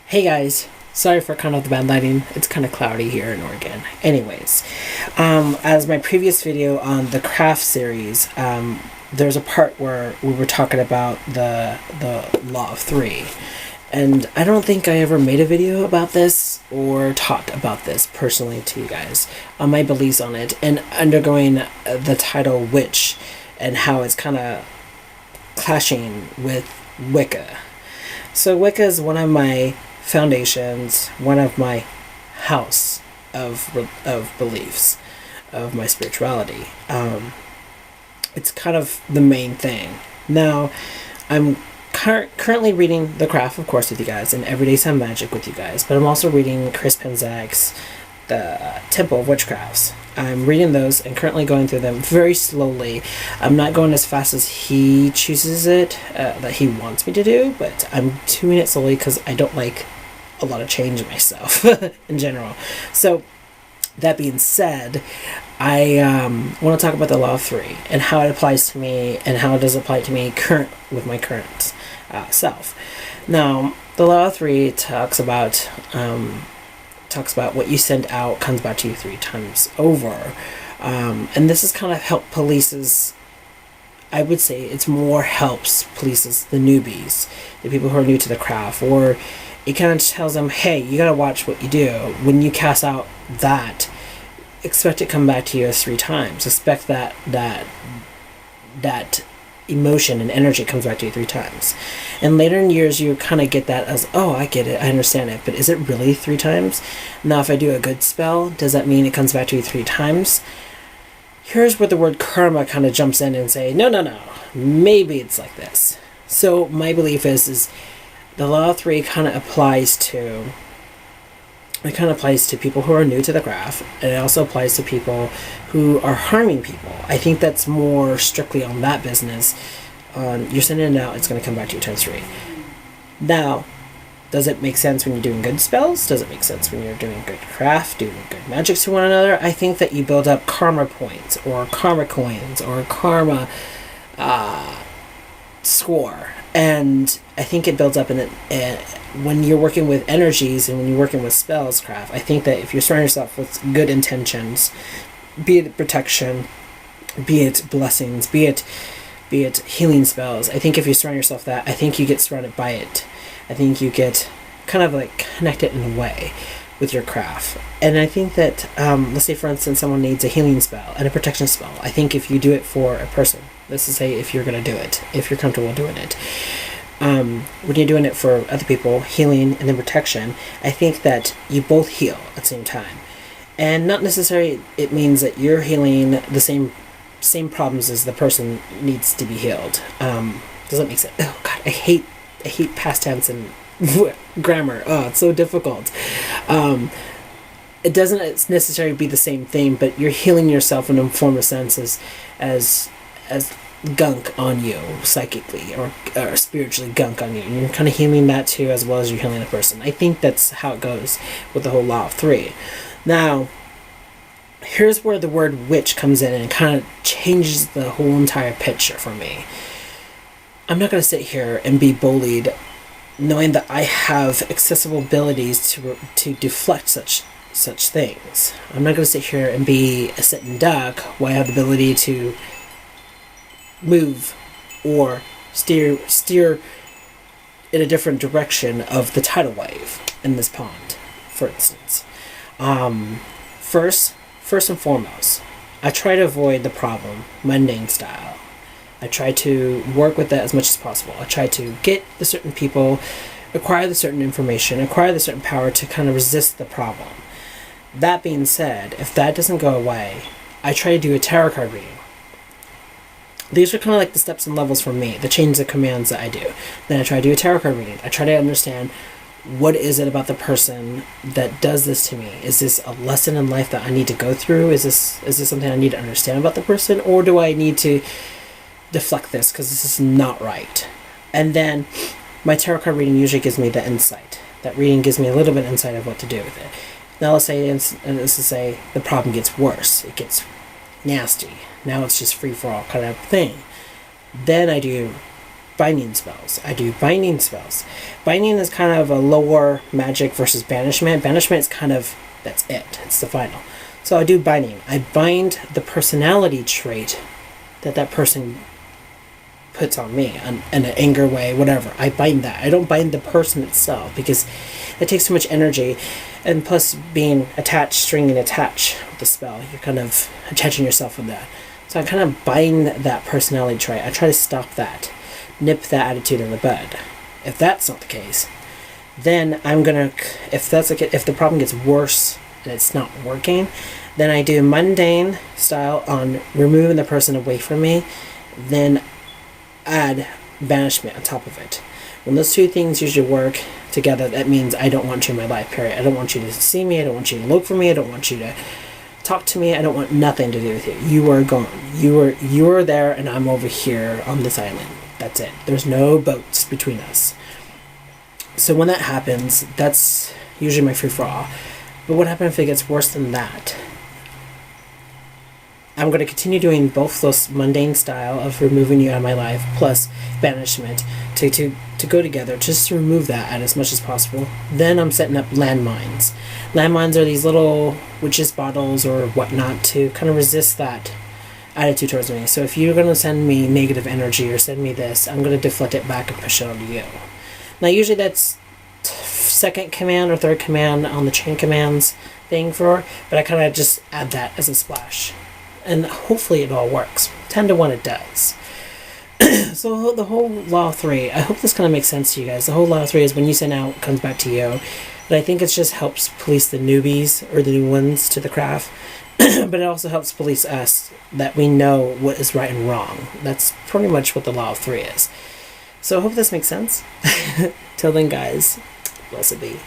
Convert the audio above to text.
Hey guys, sorry for kind of the bad lighting. It's kind of cloudy here in Oregon. Anyways, as my previous video on the craft series, there's a part where we were talking about the law of three. And I don't think I ever made a video about this or talked about this personally to you guys on my beliefs on it and undergoing the title Witch and how it's kind of clashing with Wicca. So Wicca is one of my foundations, one of my house of beliefs, of my spirituality. It's kind of the main thing. Now, I'm currently reading The Craft, of course, with you guys, and Everyday Sound Magic with you guys, but I'm also reading Chris Penzak's The Temple of Witchcrafts. I'm reading those and currently going through them very slowly. I'm not going as fast as he chooses it, that he wants me to do, but I'm doing it slowly because I don't like a lot of change in myself in general. So, that being said, I want to talk about the law of three and how it applies to me and how it does apply to me with my current self. Now, the law of three talks about what you send out comes back to you 3 times over, and this is kind of help polices. I would say it's more helps polices the newbies, the people who are new to the craft, or it kind of tells them, hey, you gotta watch what you do. When you cast out that, expect it to come back to you as 3 times. Expect that emotion and energy comes back to you 3 times. And later in years, you kind of get that as, oh, I get it, I understand it, but is it really 3 times? Now, if I do a good spell, does that mean it comes back to you 3 times? Here's where the word karma kind of jumps in and say, no, maybe it's like this. So my belief is the law of three kind of applies to people who are new to the craft, and it also applies to people who are harming people. I think that's more strictly on that business. You're sending it out, it's going to come back to you times 3. Now, does it make sense when you're doing good spells? Does it make sense when you're doing good craft, doing good magic to one another? I think that you build up karma points, or karma coins, or karma score. And I think it builds up in it when you're working with energies and when you're working with spells craft. I think that if you're surrounding yourself with good intentions, be it protection, be it blessings, be it healing spells, I think if you surround yourself that, I think you get surrounded by it. I think you get kind of like connected in a way with your craft. And I think that, let's say for instance, someone needs a healing spell and a protection spell. I think if you do it for a person, this is say if you're going to do it, if you're comfortable doing it, when you're doing it for other people, healing and then protection, I think that you both heal at the same time. And not necessarily it means that you're healing the same problems as the person needs to be healed. Does that make sense? Oh God, I hate past tense and grammar. Oh, it's so difficult. It doesn't necessarily be the same thing, but you're healing yourself in a form of sense as gunk on you psychically or spiritually gunk on you, and you're kind of healing that too as well as you're healing a person. I think that's how it goes with the whole law of three. Now, here's where the word witch comes in and kind of changes the whole entire picture for me. I'm not going to sit here and be bullied knowing that I have accessible abilities to deflect such things. I'm not going to sit here and be a sitting duck while I have the ability to move or steer in a different direction of the tidal wave in this pond, for instance. First and foremost, I try to avoid the problem mundane style. I try to work with that as much as possible. I try to get the certain people, acquire the certain information, acquire the certain power to kind of resist the problem. That being said, if that doesn't go away, I try to do a tarot card reading. These are kind of like the steps and levels for me, the chains of commands that I do. Then I try to do a tarot card reading. I try to understand what is it about the person that does this to me. Is this a lesson in life that I need to go through? Is this something I need to understand about the person? Or do I need to deflect this because this is not right? And then my tarot card reading usually gives me the insight. That reading gives me a little bit of insight of what to do with it. Now let's say the problem gets worse. It gets nasty. Now it's just free for all kind of thing. Then I do binding spells. I do binding spells. Binding is kind of a lower magic versus banishment. Banishment is kind of, that's it. It's the final. So I do binding. I bind the personality trait that person puts on me in an anger way, whatever. I bind that. I don't bind the person itself because it takes too much energy. And plus being attached, stringing attached with the spell, you're kind of attaching yourself with that. So I kind of bind that personality trait. I try to stop that. Nip that attitude in the bud. If that's not the case, then I'm gonna, if the problem gets worse and it's not working, then I do mundane style on removing the person away from me, then add banishment on top of it. When those two things usually work together, that means I don't want you in my life, period. I don't want you to see me, I don't want you to look for me, I don't want you to talk to me, I don't want nothing to do with you. You are gone. You are there and I'm over here on this island. That's it. There's no boats between us. So when that happens, that's usually my free-for-all. But what happens if it gets worse than that? I'm going to continue doing both those mundane style of removing you out of my life plus banishment to go together, just to remove that as much as possible. Then I'm setting up landmines. Landmines are these little witches bottles or whatnot to kind of resist that attitude towards me. So if you're going to send me negative energy or send me this, I'm going to deflect it back and push it onto you. Now usually that's second command or third command on the chain commands thing but I kind of just add that as a splash. And hopefully it all works. 10 to 1 it does. So the whole law of 3, I hope this kind of makes sense to you guys. The whole law of 3 is when you send out, it comes back to you. But I think it just helps police the newbies or the new ones to the craft. But it also helps police us, that we know what is right and wrong. That's pretty much what the law of 3 is. So I hope this makes sense. Till then, guys, blessed be.